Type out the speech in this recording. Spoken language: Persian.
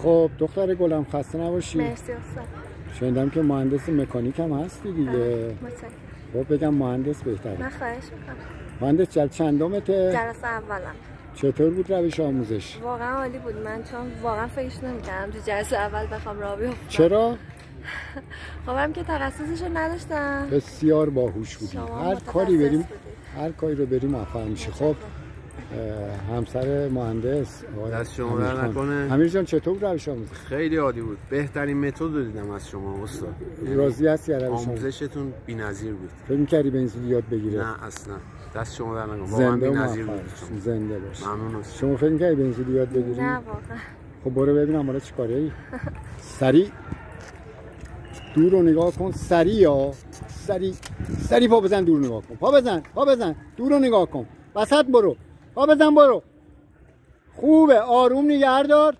خب دختر گلم خسته نباشی. مرسی استاد. شنیدم که مهندس مکانیک هم هستی دیگه. خب بگم مهندس بهتره. من خواهش میکنم. مهندس چندمته؟ جلسه اولم. چطور بود روش آموزش؟ واقعا عالی بود. من چون واقعا فکر نمی‌کردم تو جلسه اول بخوام راه بیفتم. چرا؟ خب هم که تخصصشو نداشتم. بسیار باهوش بودی. هر کاری رو بریم موفق میشه. خب همسر مهندس دست شما در نکنه. امیر جان چطور بود روش آموزش؟ خیلی عالی بود. بهترین متد رو دیدم از شما استاد. راضی هستی از روش آموزشتون بی‌نظیر بود. فکر می‌کردی به این زودی یاد بگیره؟ نه اصلا. دست شما در نکنه. واقعا بی‌نظیر بود. زنده باش. ممنون. شما فکر می‌کردی به این زودی یاد بگیری؟ نه واقعا. خب برو ببینم حالا چیکاره‌ای. دور رو نگاه کن. سری پا بزن دور نگاه کن. پا بزن دور رو نگاه کن. وسط برو. پا بزن برو. خوبه. آروم نگه دار.